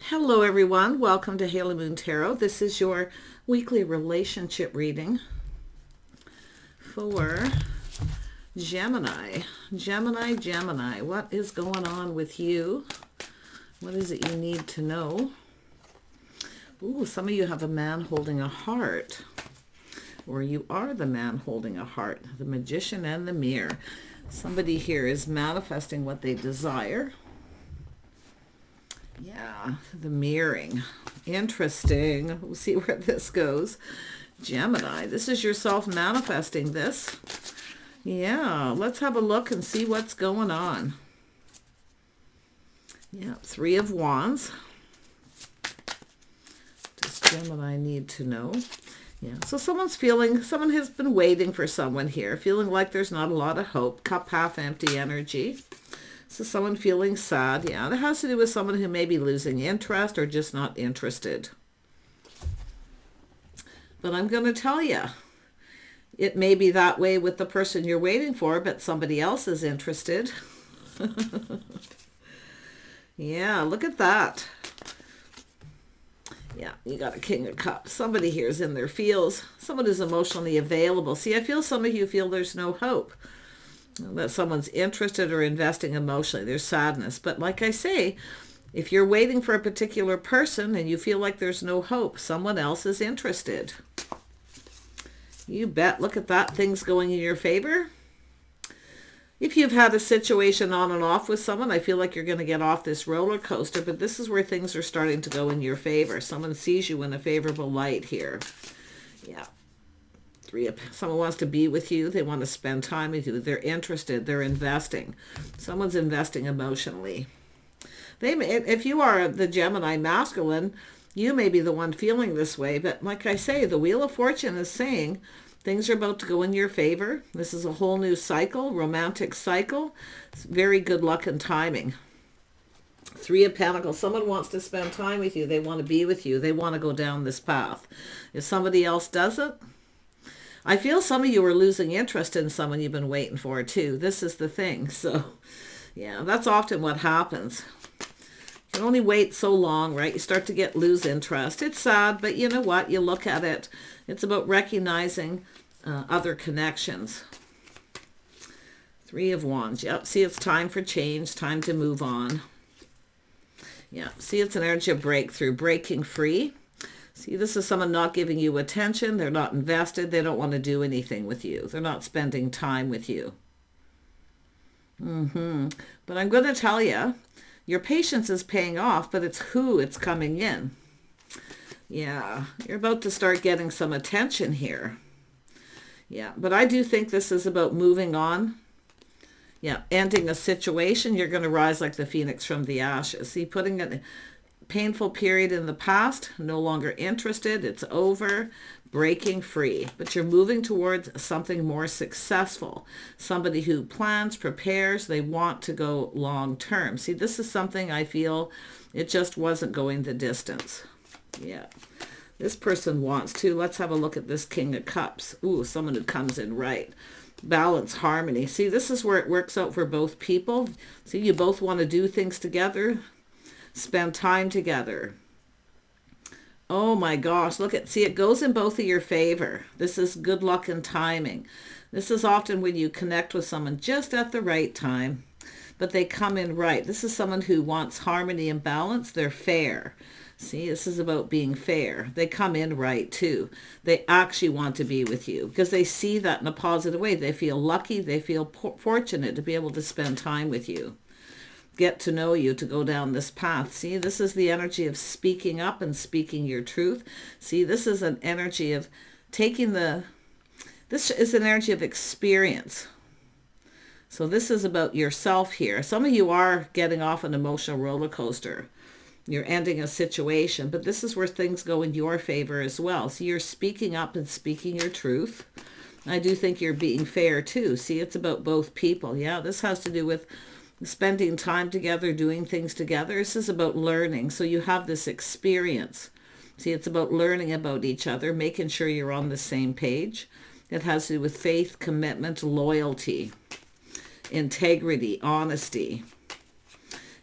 Hello everyone, welcome to Haley Moon Tarot. This is your weekly relationship reading for Gemini. Gemini, what is going on with you? What is it you need to know? Ooh, some of you have a man holding a heart, or you are the man holding a heart, the Magician and the Mirror. Somebody here is manifesting what they desire. Yeah, the mirroring. Interesting. We'll see where this goes. Gemini, this is yourself manifesting this. Yeah, let's have a look and see what's going on. Yeah, Three of Wands. Does Gemini need to know? Yeah, so someone has been waiting for someone here, feeling like there's not a lot of hope. Cup half empty energy. So someone feeling sad. Yeah, that has to do with someone who may be losing interest or just not interested. But I'm going to tell you, it may be that way with the person you're waiting for, but somebody else is interested. Yeah, look at that. Yeah, you got a King of Cups. Somebody here is in their feels. Someone is emotionally available. See, I feel some of you feel there's no hope, that someone's interested or investing emotionally. There's sadness. But like I say, if you're waiting for a particular person and you feel like there's no hope, someone else is interested. You bet. Look at that. Things going in your favor. If you've had a situation on and off with someone, I feel like you're going to get off this roller coaster, but this is where things are starting to go in your favor. Someone sees you in a favorable light here. Yeah. Someone wants to be with you. They want to spend time with you. They're interested. They're investing. Someone's investing emotionally. If you are the Gemini masculine, you may be the one feeling this way. But like I say, the Wheel of Fortune is saying things are about to go in your favor. This is a whole new cycle, romantic cycle. It's very good luck and timing. Three of Pentacles. Someone wants to spend time with you. They want to be with you. They want to go down this path. If somebody else does it, I feel some of you are losing interest in someone you've been waiting for too. This is the thing. So, yeah, that's often what happens. You can only wait so long, right? You start to lose interest. It's sad, but you know what? You look at it. It's about recognizing other connections. Three of Wands. Yep. See, it's time for change. Time to move on. Yeah. See, it's an energy of breakthrough, breaking free. See, this is someone not giving you attention. They're not invested. They don't want to do anything with you. They're not spending time with you. But I'm going to tell you, your patience is paying off, but it's who it's coming in. Yeah, you're about to start getting some attention here. Yeah, but I do think this is about moving on. Yeah, ending a situation. You're going to rise like the phoenix from the ashes. See, putting it... painful period in the past, no longer interested, it's over, breaking free. But you're moving towards something more successful. Somebody who plans, prepares, they want to go long term. See, this is something I feel it just wasn't going the distance. Yeah. This person wants to. Let's have a look at this King of Cups. Ooh, someone who comes in right. Balance, harmony. See, this is where it works out for both people. See, you both want to do things together. Spend time together. Oh my gosh, see, it goes in both of your favor. This is good luck and timing. This is often when you connect with someone just at the right time, but they come in right. This is someone who wants harmony and balance. They're fair. See, this is about being fair. They come in right too. They actually want to be with you because they see that in a positive way. They feel lucky. They feel fortunate to be able to spend time with you. Get to know you, to go down this path. See, this is the energy of speaking up and speaking your truth. See, this is an energy of this is an energy of experience. So this is about yourself here. Some of you are getting off an emotional roller coaster. You're ending a situation, but this is where things go in your favor as well. So you're speaking up and speaking your truth. I do think you're being fair too. See, it's about both people. Yeah, this has to do with spending time together, doing things together. This is about learning. So you have this experience. See, it's about learning about each other, making sure you're on the same page. It has to do with faith, commitment, loyalty, integrity, honesty.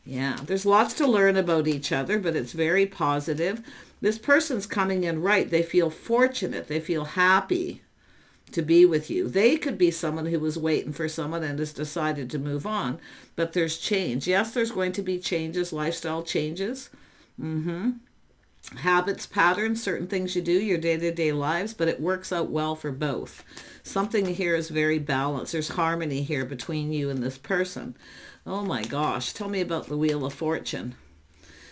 Yeah, there's lots to learn about each other, but it's very positive. This person's coming in right. They feel fortunate. They feel happy to be with you. They could be someone who was waiting for someone and has decided to move on, but there's change. Yes, there's going to be changes, lifestyle changes. Habits, patterns, certain things you do, your day-to-day lives, but it works out well for both. Something here is very balanced. There's harmony here between you and this person. Oh my gosh, tell me about the Wheel of Fortune.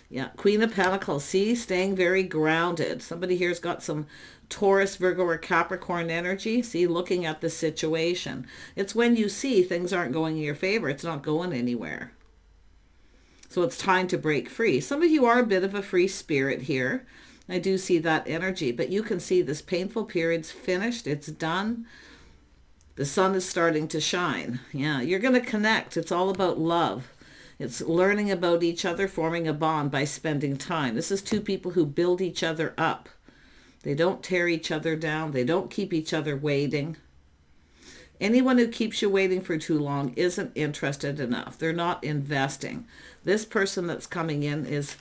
Yeah, Queen of Pentacles. See, staying very grounded. Somebody here's got some Taurus, Virgo, or Capricorn energy. See, looking at the situation. It's when you see things aren't going in your favor. It's not going anywhere. So it's time to break free. Some of you are a bit of a free spirit here. I do see that energy, but you can see this painful period's finished. It's done. The sun is starting to shine. Yeah, you're going to connect. It's all about love. It's learning about each other, forming a bond by spending time. This is two people who build each other up. They don't tear each other down. They don't keep each other waiting. Anyone who keeps you waiting for too long isn't interested enough. They're not investing. This person that's coming in is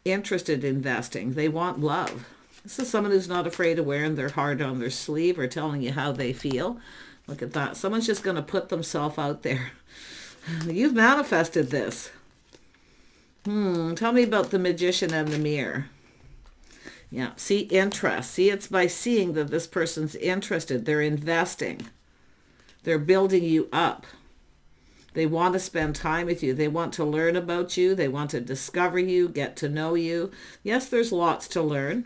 interested in investing. They want love. This is someone who's not afraid of wearing their heart on their sleeve or telling you how they feel. Look at that. Someone's just going to put themselves out there. You've manifested this. Tell me about the Magician and the Mirror. Yeah, see, interest. See, it's by seeing that this person's interested. They're investing. They're building you up. They want to spend time with you. They want to learn about you. They want to discover you, get to know you. Yes, there's lots to learn.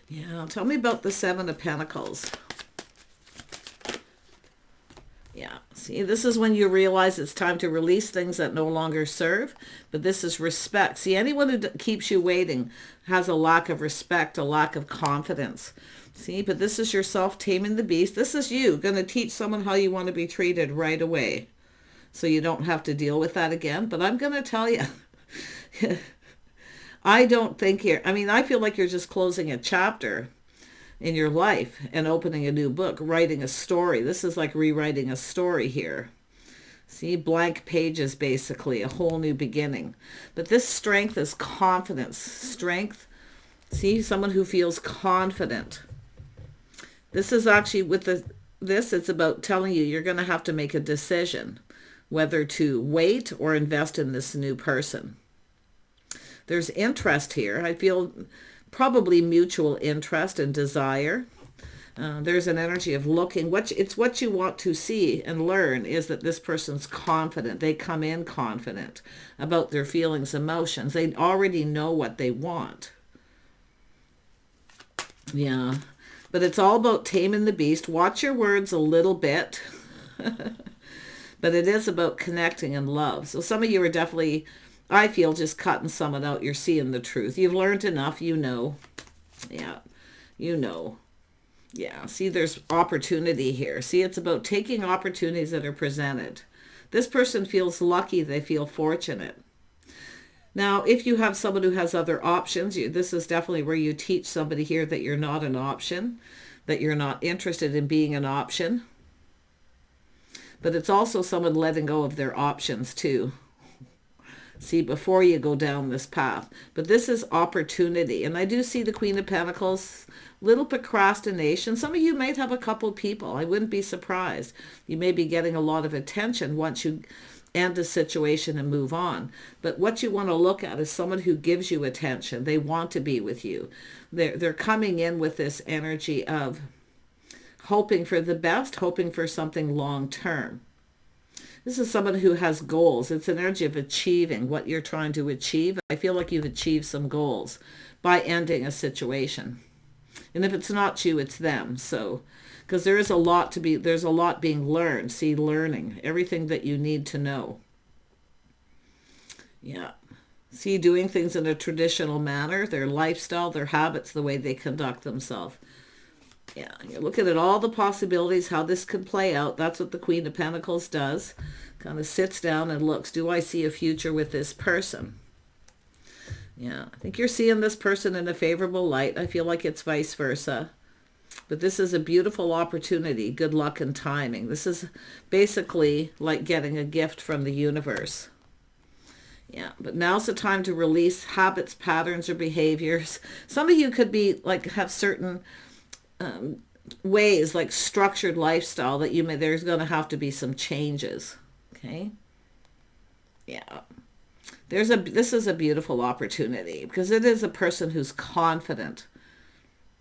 Yeah, tell me about the Seven of Pentacles. Yeah, see, this is when you realize it's time to release things that no longer serve, but this is respect. See, anyone who keeps you waiting has a lack of respect, a lack of confidence. See, but this is yourself taming the beast. This is you going to teach someone how you want to be treated right away, so you don't have to deal with that again. But I'm going to tell you, I don't think I feel like you're just closing a chapter in your life and opening a new book, writing a story. This is like rewriting a story here. See, blank pages, basically, a whole new beginning. But this strength is confidence. Strength, see, someone who feels confident. This is actually with it's about telling you you're going to have to make a decision whether to wait or invest in this new person. There's interest here. I feel probably mutual interest and desire. There's an energy of looking. It's what you want to see and learn is that this person's confident. They come in confident about their feelings, emotions. They already know what they want. Yeah. But it's all about taming the beast. Watch your words a little bit. But it is about connecting and love. So some of you are definitely, I feel, just cutting someone out. You're seeing the truth. You've learned enough. You know. Yeah. You know. Yeah. See, there's opportunity here. See, it's about taking opportunities that are presented. This person feels lucky. They feel fortunate. Now, if you have someone who has other options, this is definitely where you teach somebody here that you're not an option, that you're not interested in being an option. But it's also someone letting go of their options too. See, before you go down this path. But this is opportunity. And I do see the Queen of Pentacles, little procrastination. Some of you might have a couple people. I wouldn't be surprised. You may be getting a lot of attention once you end the situation and move on. But what you want to look at is someone who gives you attention. They want to be with you. They're coming in with this energy of hoping for the best, hoping for something long term. This is someone who has goals. It's an energy of achieving what you're trying to achieve. I feel like you've achieved some goals by ending a situation. And if it's not you, it's them. So, because there's a lot being learned. See, learning everything that you need to know. Yeah. See, doing things in a traditional manner, their lifestyle, their habits, the way they conduct themselves. Yeah, you're looking at all the possibilities, how this could play out. That's what the Queen of Pentacles does. Kind of sits down and looks, do I see a future with this person? Yeah, I think you're seeing this person in a favorable light. I feel like it's vice versa. But this is a beautiful opportunity. Good luck and timing. This is basically like getting a gift from the universe. Yeah, but now's the time to release habits, patterns, or behaviors. Some of you could be like have certain ways, like structured lifestyle that you may, there's going to have to be some changes. Okay. Yeah. This is a beautiful opportunity because it is a person who's confident,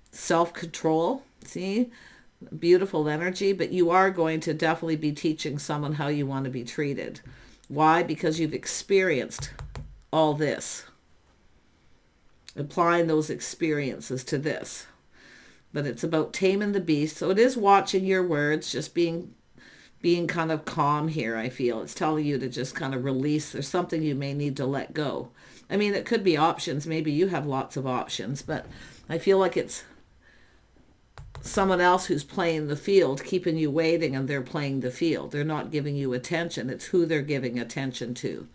self-control. See, beautiful energy, but you are going to definitely be teaching someone how you want to be treated. Why? Because you've experienced all this. Applying those experiences to this. But it's about taming the beast. So it is watching your words, just being kind of calm here, I feel. It's telling you to just kind of release. There's something you may need to let go. I mean, it could be options. Maybe you have lots of options, but I feel like it's someone else who's playing the field, keeping you waiting, and they're playing the field. They're not giving you attention. It's who they're giving attention to.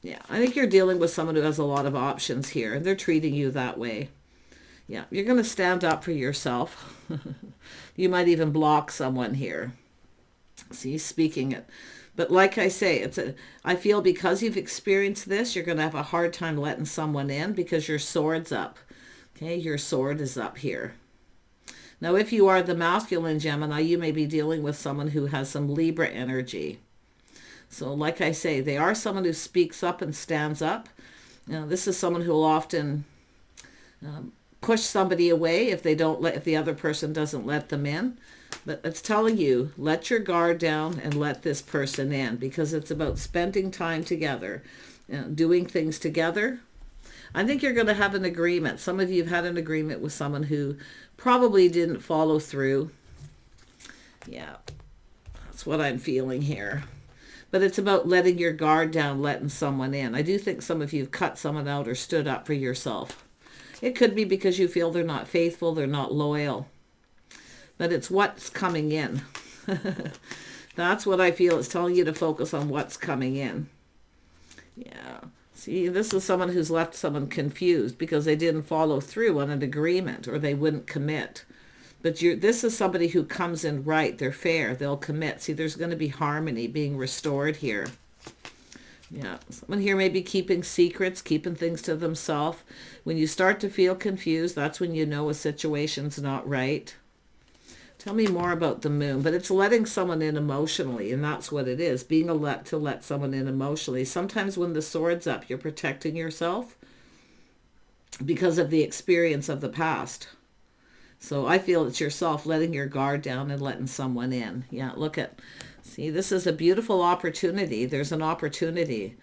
Yeah, I think you're dealing with someone who has a lot of options here, and they're treating you that way. Yeah, you're going to stand up for yourself. You might even block someone here. See, speaking it. But like I say, I feel because you've experienced this, you're going to have a hard time letting someone in because your sword's up. Okay, your sword is up here. Now, if you are the masculine Gemini, you may be dealing with someone who has some Libra energy. So like I say, they are someone who speaks up and stands up. You know, this is someone who will often push somebody away if the other person doesn't let them in. But it's telling you, let your guard down and let this person in, because it's about spending time together, doing things together. I think you're going to have an agreement. Some of you have had an agreement with someone who probably didn't follow through. Yeah, that's what I'm feeling here. But it's about letting your guard down, letting someone in. I do think some of you have cut someone out or stood up for yourself. It could be because you feel they're not faithful, they're not loyal. But it's what's coming in. That's what I feel. It's telling you to focus on what's coming in. Yeah. See, this is someone who's left someone confused because they didn't follow through on an agreement or they wouldn't commit. But this is somebody who comes in right. They're fair. They'll commit. See, there's going to be harmony being restored here. Yeah, someone here may be keeping secrets, keeping things to themselves. When you start to feel confused, that's when you know a situation's not right. Tell me more about the moon. But it's letting someone in emotionally, and that's what it is, being to let someone in emotionally. Sometimes when the sword's up, you're protecting yourself because of the experience of the past. So I feel it's yourself letting your guard down and letting someone in. Yeah, see, this is a beautiful opportunity. There's an opportunity.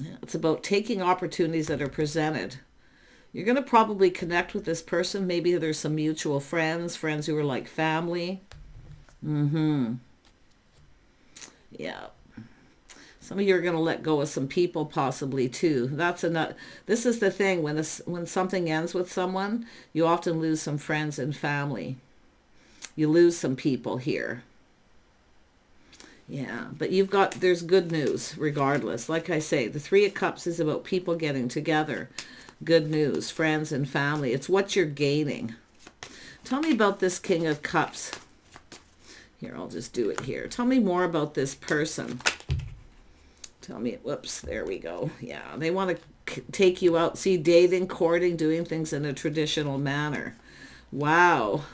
Yeah, it's about taking opportunities that are presented. You're going to probably connect with this person. Maybe there's some mutual friends who are like family. Yeah. Some of you are going to let go of some people possibly too. This is the thing. When something ends with someone, you often lose some friends and family. You lose some people here. Yeah, but there's good news regardless. Like I say, the Three of Cups is about people getting together. Good news, friends and family. It's what you're gaining. Tell me about this King of Cups. Here, I'll just do it here. Tell me more about this person. Tell me, whoops, there we go. Yeah, they want to take you out. See, dating, courting, doing things in a traditional manner. Wow.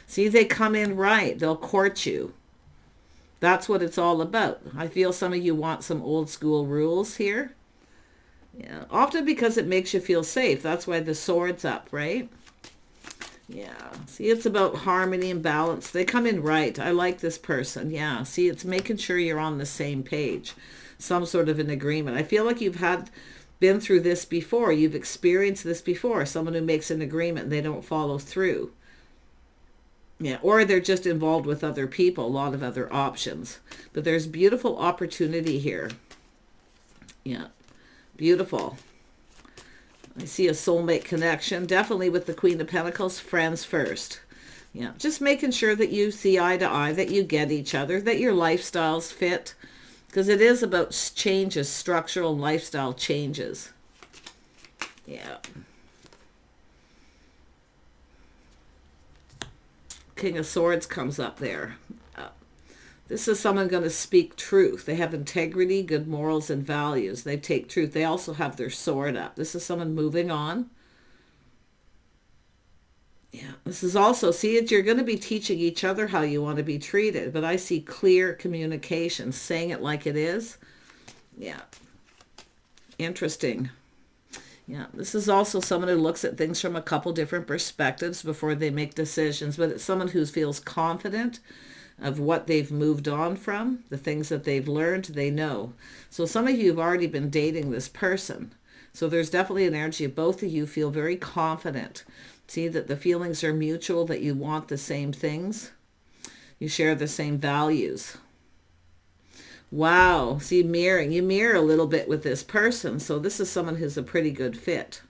See, they come in right. They'll court you. That's what it's all about. I feel some of you want some old school rules here. Yeah, often because it makes you feel safe. That's why the sword's up, right? Yeah, see, it's about harmony and balance. They come in right. I like this person. Yeah, see, it's making sure you're on the same page. Some sort of an agreement. I feel like you've been through this before. You've experienced this before. Someone who makes an agreement and they don't follow through. Yeah, or they're just involved with other people, a lot of other options. But there's beautiful opportunity here. Yeah. Beautiful. I see a soulmate connection. Definitely with the Queen of Pentacles, friends first. Yeah, just making sure that you see eye to eye, that you get each other, that your lifestyles fit. Because it is about changes, structural and lifestyle changes. Yeah. King of Swords comes up there. This is someone going to speak truth. They have integrity, good morals, and values. They take truth. They also have their sword up. This is someone moving on. Yeah, this is also, see it, you're going to be teaching each other how you want to be treated. But I see clear communication, saying it like it is. Yeah. Interesting. Yeah, this is also someone who looks at things from a couple different perspectives before they make decisions. But it's someone who feels confident of what they've moved on from, the things that they've learned, they know. So some of you have already been dating this person. So there's definitely an energy of both of you feel very confident. See that the feelings are mutual, that you want the same things. You share the same values. Wow. See, mirroring. You mirror a little bit with this person. So this is someone who's a pretty good fit.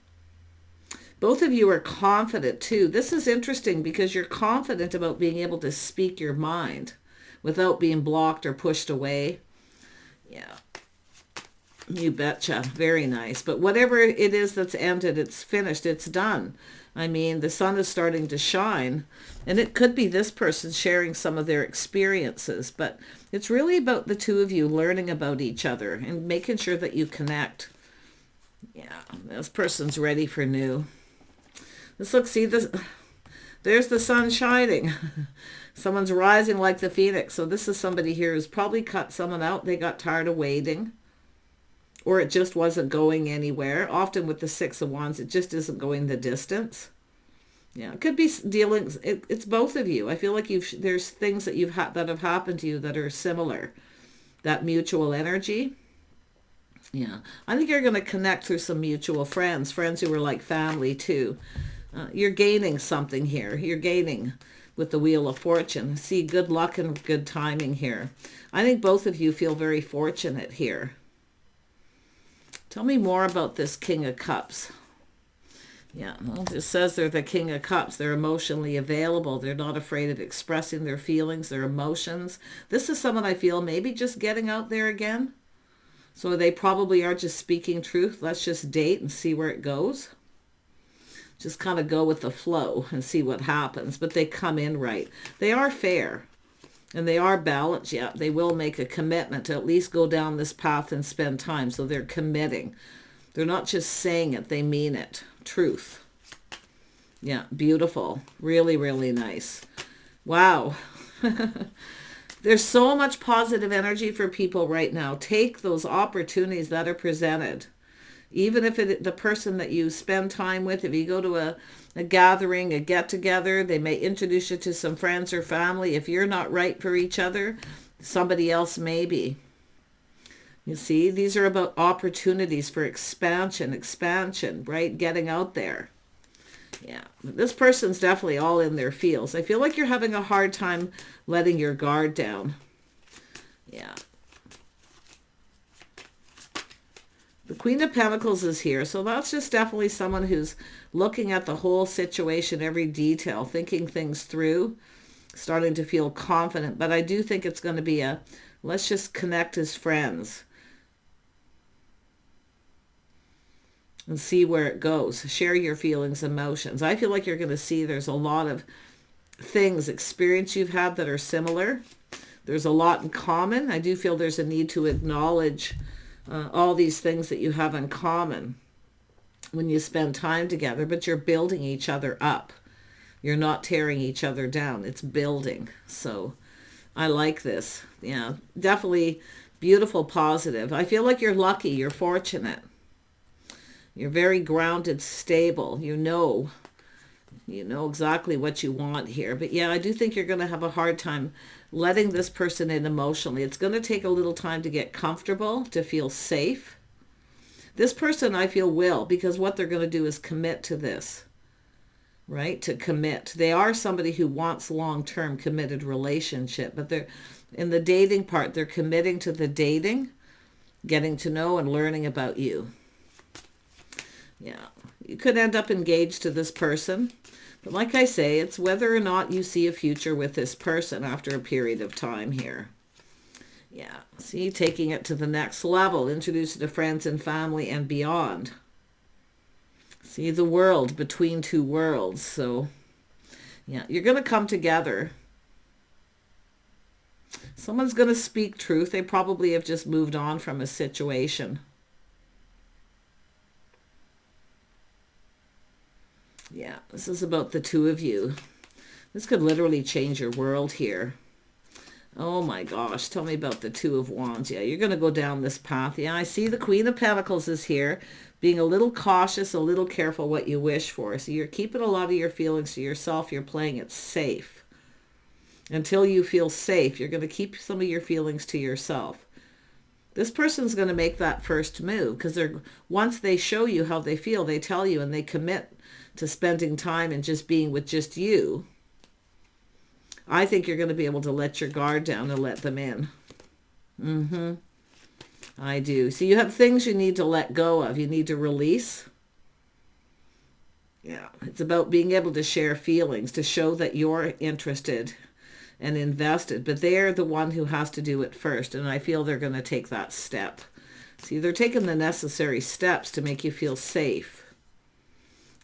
Both of you are confident too. This is interesting because you're confident about being able to speak your mind without being blocked or pushed away. Yeah. You betcha. Very nice. But whatever it is that's ended, it's finished, it's done. I mean, the sun is starting to shine, and it could be this person sharing some of their experiences, but it's really about the two of you learning about each other and making sure that you connect. Yeah, this person's ready for new. Let's look, see this. There's the sun shining. Someone's rising like the phoenix. So this is somebody here who's probably cut someone out. They got tired of waiting. Or it just wasn't going anywhere. Often with the Six of Wands, it just isn't going the distance. Yeah, it could be dealing. It's both of you. I feel like there's things that that have happened to you that are similar. That mutual energy. Yeah, I think you're going to connect through some mutual friends who are like family too. You're gaining something here. You're gaining with the Wheel of Fortune. See, good luck and good timing here. I think both of you feel very fortunate here. Tell me more about this King of Cups. Yeah, well, it just says they're the King of Cups. They're emotionally available. They're not afraid of expressing their feelings, their emotions. This is someone I feel maybe just getting out there again. So they probably are just speaking truth. Let's just date and see where it goes. Just kind of go with the flow and see what happens. But they come in right. They are fair. And they are balanced. Yeah, they will make a commitment to at least go down this path and spend time. So they're committing. They're not just saying it. They mean it. Truth. Yeah, beautiful. Really, really nice. Wow. There's so much positive energy for people right now. Take those opportunities that are presented. Even if the person that you spend time with, if you go to a gathering, a get-together, they may introduce you to some friends or family. If you're not right for each other, somebody else may be. You see, these are about opportunities for expansion, right? Getting out there. Yeah, this person's definitely all in their feels. I feel like you're having a hard time letting your guard down. Yeah. The Queen of Pentacles is here, so that's just definitely someone who's looking at the whole situation, every detail, thinking things through, starting to feel confident. But I do think it's going to be let's just connect as friends and see where it goes. Share your feelings, emotions. I feel like you're going to see there's a lot of things, experience you've had that are similar. There's a lot in common. I do feel there's a need to acknowledge all these things that you have in common when you spend time together, but you're building each other up. You're not tearing each other down. It's building. So I like this. Yeah, definitely beautiful, positive. I feel like you're lucky. You're fortunate. You're very grounded, stable. You know exactly what you want here. But yeah, I do think you're going to have a hard time letting this person in emotionally. It's going to take a little time to get comfortable, to feel safe. This person, I feel, will, because what they're going to do is commit to this, right? To commit. They are somebody who wants long-term committed relationship, but they're in the dating part, they're committing to the dating, getting to know and learning about you. Yeah, you could end up engaged to this person. But like I say, it's whether or not you see a future with this person after a period of time here. Yeah, see, taking it to the next level, introduce it to friends and family and beyond. See, the world between two worlds. So, yeah, you're going to come together. Someone's going to speak truth. They probably have just moved on from a situation. Yeah, this is about the two of you. This could literally change your world here. Oh my gosh, tell me about the Two of Wands. Yeah, you're going to go down this path. Yeah, I see the Queen of Pentacles is here, being a little cautious, a little careful what you wish for. So you're keeping a lot of your feelings to yourself. You're playing it safe. Until you feel safe, you're going to keep some of your feelings to yourself. This person's going to make that first move because once they show you how they feel, they tell you and they commit to spending time and just being with just you. I think you're going to be able to let your guard down and let them in. I do. So you have things you need to let go of. You need to release. Yeah, it's about being able to share feelings, to show that you're interested and invested. But they're the one who has to do it first. And I feel they're going to take that step. See, they're taking the necessary steps to make you feel safe.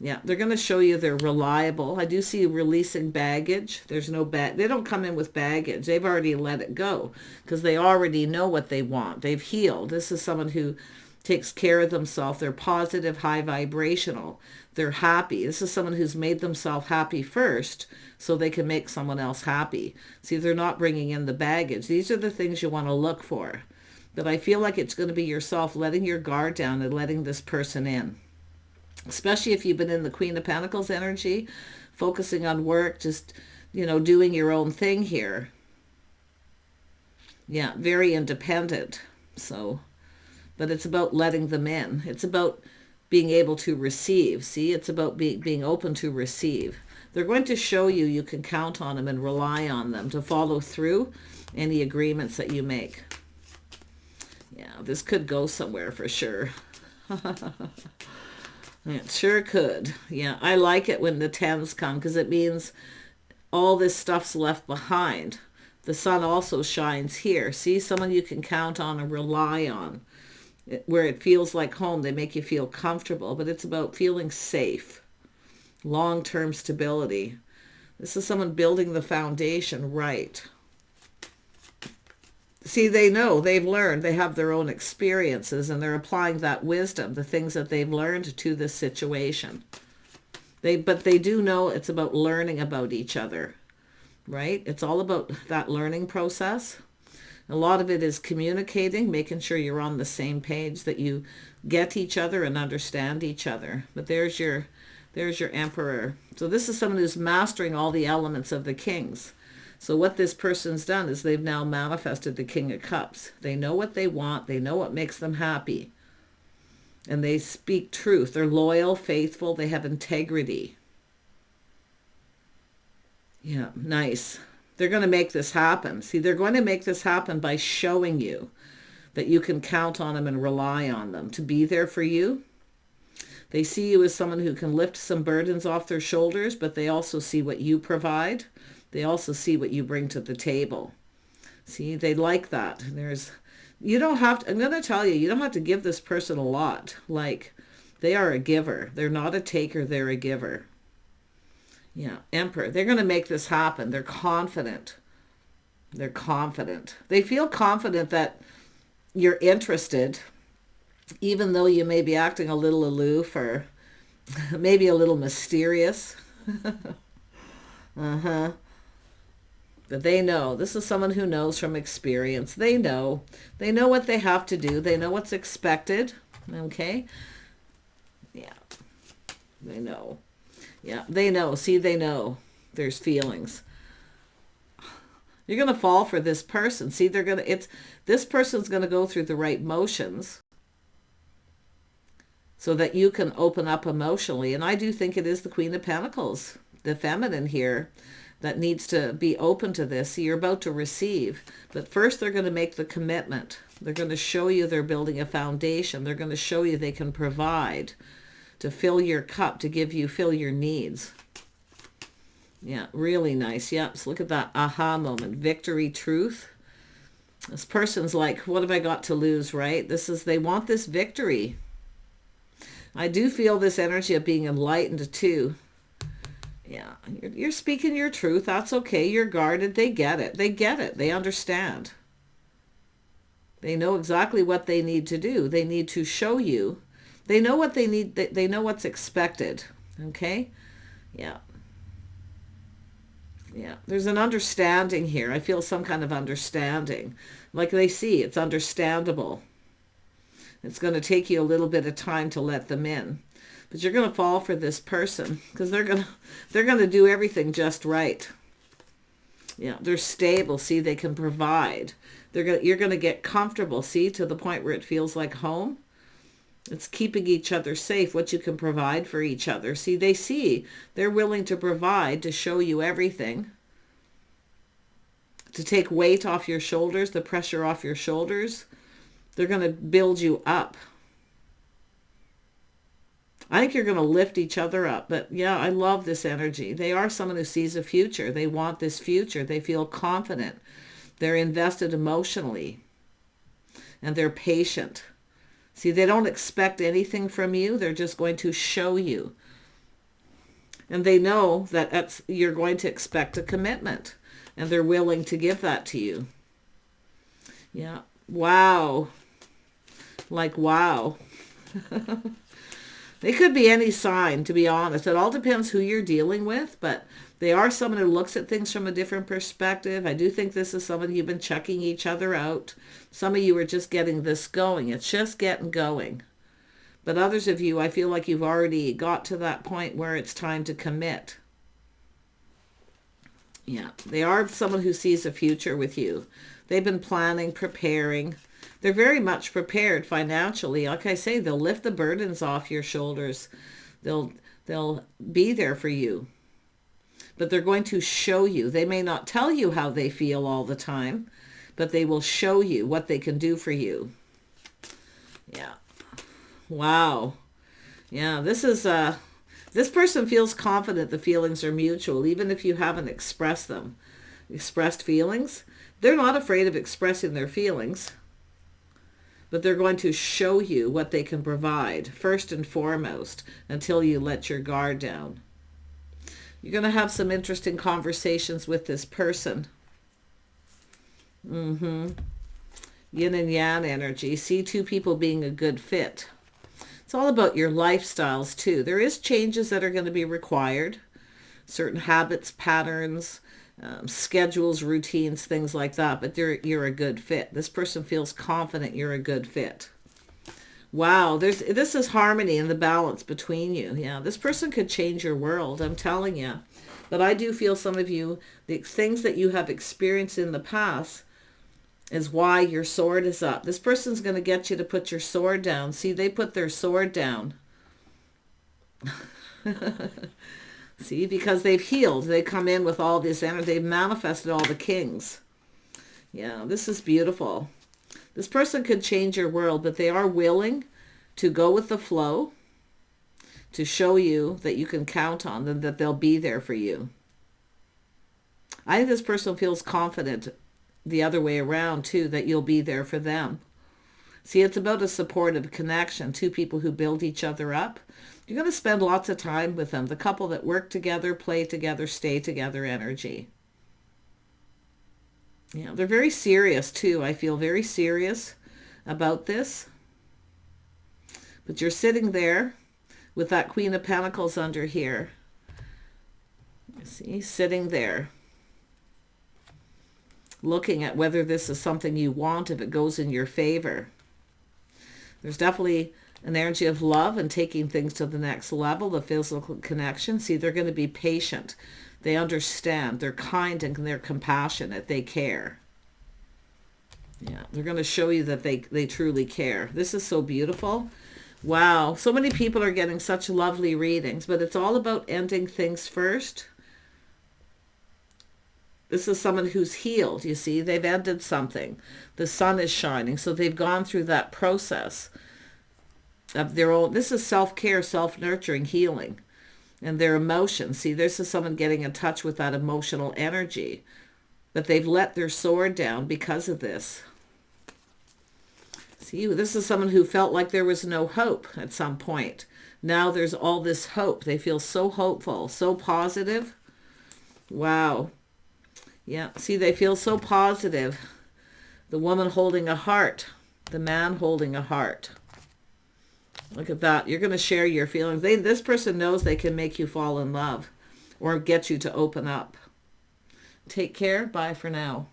Yeah, they're going to show you they're reliable. I do see releasing baggage. There's no they don't come in with baggage. They've already let it go because they already know what they want. They've healed. This is someone who takes care of themselves. They're positive, high vibrational. They're happy. This is someone who's made themselves happy first so they can make someone else happy. See, they're not bringing in the baggage. These are the things you want to look for. But I feel like it's going to be yourself letting your guard down and letting this person in. Especially if you've been in the Queen of Pentacles energy, focusing on work, just, doing your own thing here. Yeah, very independent. So, but it's about letting them in. It's about being able to receive. See, it's about being open to receive. They're going to show you can count on them and rely on them to follow through any agreements that you make. Yeah, this could go somewhere for sure. It sure could. Yeah, I like it when the 10s come because it means all this stuff's left behind. The sun also shines here. See, someone you can count on and rely on. Where it feels like home, they make you feel comfortable, but it's about feeling safe. Long-term stability. This is someone building the foundation right. See, they know, they've learned, they have their own experiences, and they're applying that wisdom, the things that they've learned to this situation. But they do know it's about learning about each other, right? It's all about that learning process. A lot of it is communicating, making sure you're on the same page, that you get each other and understand each other. But there's your Emperor. So this is someone who's mastering all the elements of the Kings. So what this person's done is they've now manifested the King of Cups. They know what they want. They know what makes them happy. And they speak truth. They're loyal, faithful. They have integrity. Yeah, nice. They're going to make this happen. See, they're going to make this happen by showing you that you can count on them and rely on them to be there for you. They see you as someone who can lift some burdens off their shoulders, but they also see what you provide. They also see what you bring to the table. See, they like that. You don't have to, I'm going to tell you don't have to give this person a lot. Like, they are a giver. They're not a taker, they're a giver. Yeah, Emperor. They're going to make this happen. They're confident. They're confident. They feel confident that you're interested, even though you may be acting a little aloof or maybe a little mysterious. But they know. This is someone who knows from experience. They know. They know what they have to do. They know what's expected. Okay? Yeah. They know. Yeah, they know. See, they know. There's feelings. You're going to fall for this person. See, this person's going to go through the right motions so that you can open up emotionally. And I do think it is the Queen of Pentacles, the feminine here, that needs to be open to this. See, you're about to receive. But first they're going to make the commitment. They're going to show you they're building a foundation. They're going to show you they can provide to fill your cup, to fill your needs. Yeah, really nice. Yep, so look at that aha moment. Victory, truth. This person's like, what have I got to lose, right? They want this victory. I do feel this energy of being enlightened too. Yeah, you're speaking your truth. That's okay. You're guarded. They get it. They get it. They understand. They know exactly what they need to do. They need to show you. They know what they need. They know what's expected. Okay? Yeah. Yeah. There's an understanding here. I feel some kind of understanding. Like they see, it's understandable. It's going to take you a little bit of time to let them in. But you're going to fall for this person because they're going to do everything just right. Yeah, they're stable. See, they can provide. You're going to get comfortable, see, to the point where it feels like home. It's keeping each other safe, what you can provide for each other. See, they're willing to provide, to show you everything, to take weight off your shoulders, the pressure off your shoulders. They're going to build you up. I think you're going to lift each other up. But yeah, I love this energy. They are someone who sees a future. They want this future. They feel confident. They're invested emotionally. And they're patient. See, they don't expect anything from you. They're just going to show you. And they know that you're going to expect a commitment. And they're willing to give that to you. Yeah. Wow. Like, wow. They could be any sign, to be honest. It all depends who you're dealing with, but they are someone who looks at things from a different perspective. I do think this is someone you've been checking each other out. Some of you are just getting this going. It's just getting going. But others of you, I feel like you've already got to that point where it's time to commit. Yeah, they are someone who sees a future with you. They've been planning, preparing. They're very much prepared financially. Like I say, they'll lift the burdens off your shoulders. They'll be there for you. But they're going to show you. They may not tell you how they feel all the time, but they will show you what they can do for you. Yeah. Wow. Yeah, this person feels confident the feelings are mutual, even if you haven't expressed feelings. They're not afraid of expressing their feelings. But they're going to show you what they can provide, first and foremost, until you let your guard down. You're going to have some interesting conversations with this person. Yin and yang energy. See two people being a good fit. It's all about your lifestyles, too. There is changes that are going to be required. Certain habits, patterns, schedules, routines, things like that, but you're a good fit. This person feels confident you're a good fit. Wow, this is harmony and the balance between you. Yeah, this person could change your world, I'm telling you. But I do feel some of you, the things that you have experienced in the past is why your sword is up. This person's going to get you to put your sword down. See, they put their sword down. See, because they've healed. They come in with all this energy. They've manifested all the kings. Yeah, this is beautiful. This person could change your world, but they are willing to go with the flow, to show you that you can count on them, that they'll be there for you. I think this person feels confident the other way around, too, that you'll be there for them. See, it's about a supportive connection, two people who build each other up. You're going to spend lots of time with them. The couple that work together, play together, stay together energy. Yeah, they're very serious too. I feel very serious about this. But you're sitting there with that Queen of Pentacles under here. You see, sitting there. Looking at whether this is something you want, if it goes in your favor. There's definitely an energy of love and taking things to the next level, the physical connection. See, they're going to be patient. They understand. They're kind and they're compassionate. They care. Yeah, they're going to show you that they truly care. This is so beautiful. Wow, so many people are getting such lovely readings, but it's all about ending things first. This is someone who's healed, you see. They've ended something. The sun is shining, so they've gone through that process of their own. This is self-care, self-nurturing, healing, and their emotions. See, this is someone getting in touch with that emotional energy, but they've let their sword down because of this. See, this is someone who felt like there was no hope at some point. Now there's all this hope. They feel so hopeful, so positive. Wow. Yeah, see, they feel so positive. The woman holding a heart, the man holding a heart. Look at that. You're going to share your feelings. This person knows they can make you fall in love or get you to open up. Take care. Bye for now.